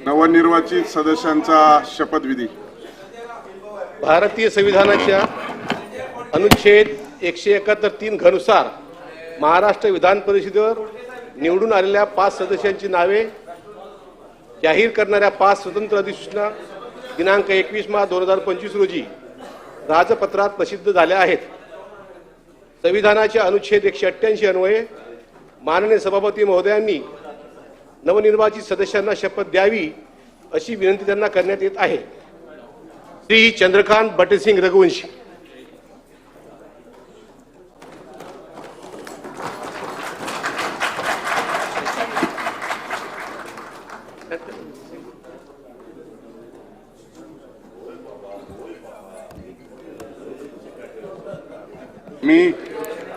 नवनिर्वाचित सदस्यांचा शपथविधी. भारतीय संविधानाच्या अनुच्छेद 171(3) घनुसार महाराष्ट्र विधान परिषदेवर निवडून आलेल्या 5 सदस्यांची नावे जाहीर करणाऱ्या 5 स्वतंत्र अधिसूचना दिनांक 21 मार्च 2025 रोजी राजपत्रात प्रसिद्ध झाल्या आहेत. संविधानाच्या अनुच्छेद 188 अन्वये माननीय सभापती महोदयांनी नवनिर्वाचित सदस्यांना शपथ द्यावी अशी विनंती त्यांना करण्यात येत आहे. श्री चंद्रकांत बटेसिंग रघुवंशी.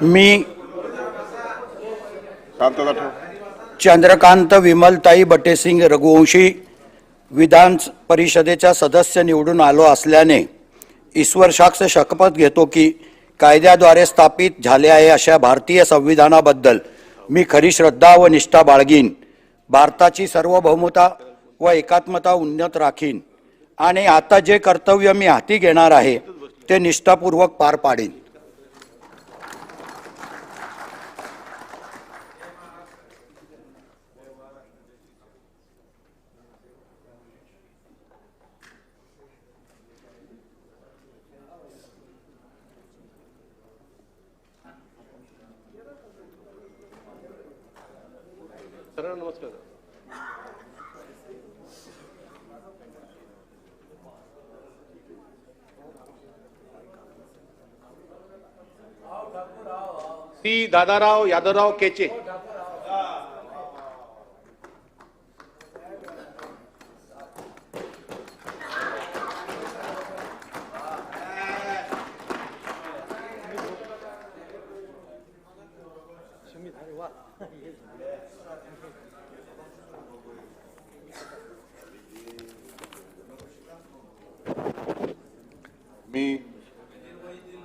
मी शांतता ठेव. चंद्रकांत विमलताई बटेसिंग रघुवंशी विधान परिषदेचा सदस्य निवडून आलो असल्याने ईश्वर साक्ष शपथ घेतो की कायद्याद्वारे स्थापित झाले आहे अशा भारतीय संविधानाबद्दल मी खरी श्रद्धा व निष्ठा बाळगीन. भारताची सार्वभौमता व एकात्मता उन्नत राखीन आणि आता जे कर्तव्य मी हाती घेणार आहे ते निष्ठापूर्वक पार पाडेन. नमस्कार. श्री दादाराव यादवराव केचे.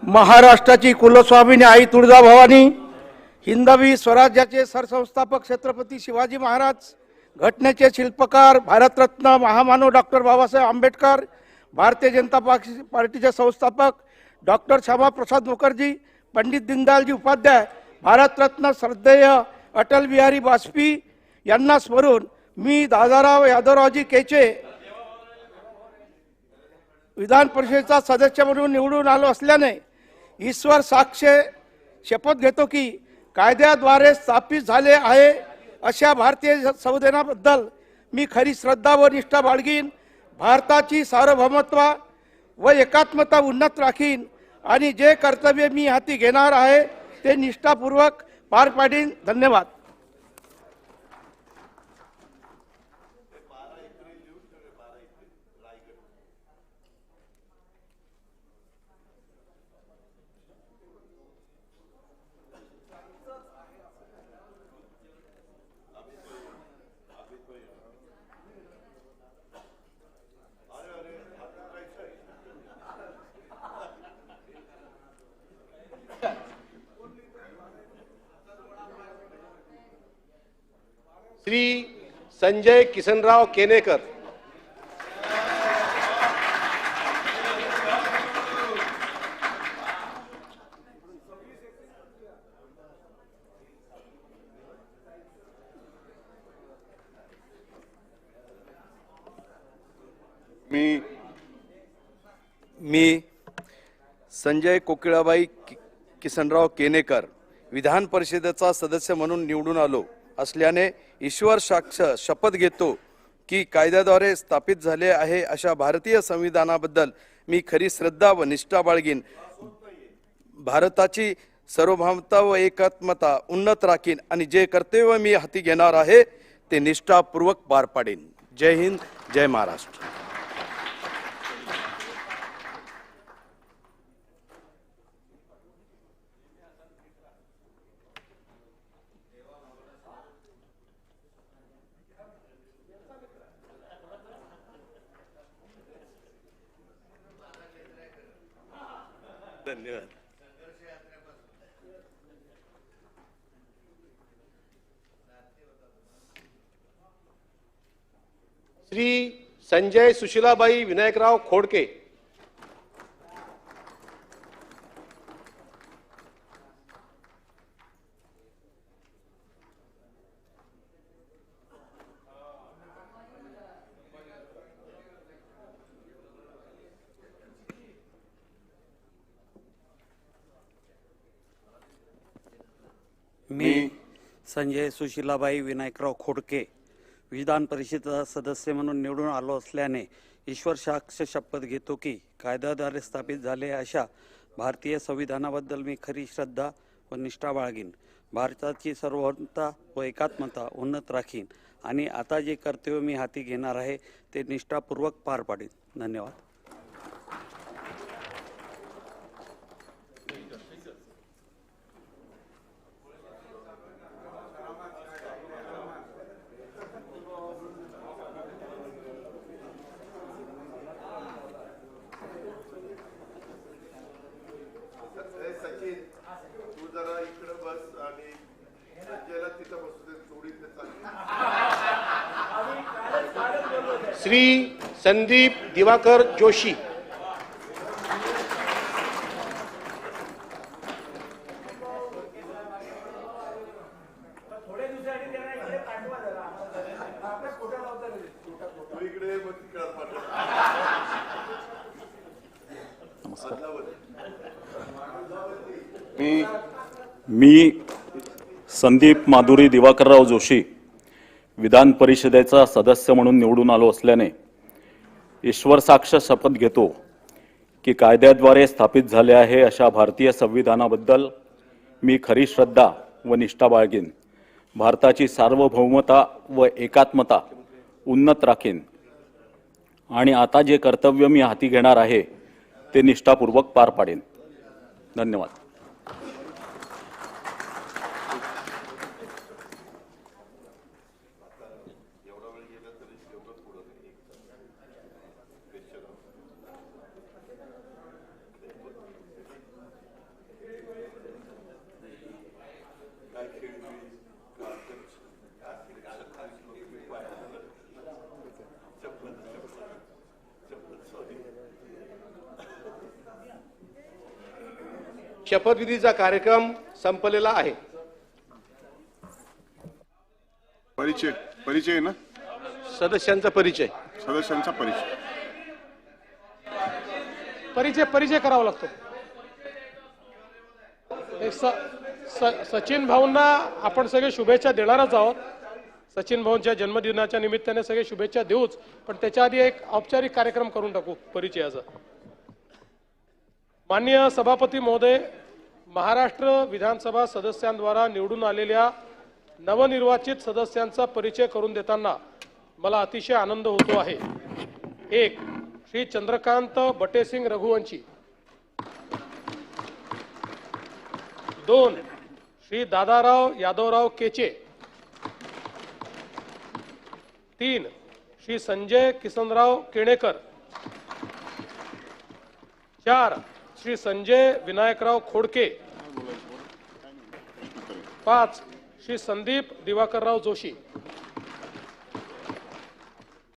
महाराष्ट्राची कुलस्वामिनी आई तुळजाभवानी, हिंदवी स्वराज्याचे सरसंस्थापक छत्रपती शिवाजी महाराज, घटनेचे शिल्पकार भारतरत्न महामानव डॉक्टर बाबासाहेब आंबेडकर, भारतीय जनता पार्टीचे संस्थापक डॉक्टर श्यामाप्रसाद मुखर्जी, पंडित दीनदयालजी उपाध्याय, भारतरत्न श्रद्धेय अटल बिहारी वाजपेयी यांना स्मरून मी दादाराव यादवरावजी केचे विधान परिषदेचा सदस्य म्हणून निवडून आलो असल्याने ईश्वर साक्ष शपथ घेतो की कायद्याद्वारे स्थापित झाले आहे अशा भारतीय संविधानाबद्दल मी खरी श्रद्धा व निष्ठा बाळगीन. भारताची सार्वभौमत्व व एकात्मता उन्नत राखीन आणि जे कर्तव्य मी हाती घेणार आहे ते निष्ठापूर्वक पार पाडीन. धन्यवाद. श्री संजय किसनराव केनेकर. मी संजय कोकिळाबाई किसनराव केनेकर विधान परिषदेचा सदस्य म्हणून निवडून आलो असल्याने ईश्वर साक्ष शपथ घेतो की कायद्याद्वारे स्थापित झाले आहे अशा भारतीय संविधानाबद्दल मी खरी श्रद्धा व निष्ठा बाळगीन. भारताची सार्वभौमता व एकात्मता उन्नत राखीन आणि जे कर्तव्य मी हाती घेणार आहे ते निष्ठापूर्वक पार पाडेन. जय हिंद, जय महाराष्ट्र. धन्यवाद. श्री संजय सुशीलाबाई विनायकराव खोडके. मी संजय सुशीलाबाई विनायकराव खोडके विधान परिषदेचा सदस्य म्हणून निवडून आलो असल्याने ईश्वर साक्ष शपथ घेतो की कायद्याद्वारे स्थापित झाले अशा भारतीय संविधानाबद्दल मी खरी श्रद्धा व निष्ठा बाळगीन. भारताची सार्वभौमता व एकात्मता उन्नत राखीन आणि आता जे कर्तव्य मी हाती घेणार आहे ते निष्ठापूर्वक पार पाडीन. धन्यवाद. सचिन तू जरा इकडे बस आणि संजयला तिथं बसू दे, जोडीत श्री संदीप दिवाकर जोशी. मी संदीप माधुरी दिवाकरराव जोशी विधान परिषदेचा सदस्य म्हणून निवडून आलो असल्याने ईश्वर साक्ष शपथ घेतो की कायद्याद्वारे स्थापित झाले आहे अशा भारतीय संविधानाबद्दल मी खरी श्रद्धा व निष्ठा बाळगीन. भारताची सार्वभौमता व एकात्मता उन्नत राखीन आणि आता जे कर्तव्य मी हाती घेणार आहे ते निष्ठापूर्वक पार पाडेन. धन्यवाद. शपथविधीचा कार्यक्रम संपलेला आहे. परिचय परिचय ना सदस्यांचा परिचय. सदस्यांचा परिचय. परिचय करावा लागतो. सचिन भाऊंना आपण सगळे शुभेच्छा देणारच आहोत. सचिन भाऊंच्या जन्मदिनाच्या निमित्ताने सगळे शुभेच्छा देऊच, पण त्याच्या आधी एक औपचारिक कार्यक्रम करून टाकू परिचयाचा. माननीय सभापती महोदय, महाराष्ट्र विधानसभा सदस्यांद्वारा निवडून आलेल्या नवनिर्वाचित सदस्यांचा परिचय करून देताना मला अतिशय आनंद होतो आहे. 1. श्री चंद्रकांत बटेसिंग रघुवंशी. 2. श्री दादाराव यादवराव केचे. 3. श्री संजय किसनराव केणेकर. 4. श्री संजय विनायकराव खोडके. 5. श्री संदीप दिवाकरराव जोशी.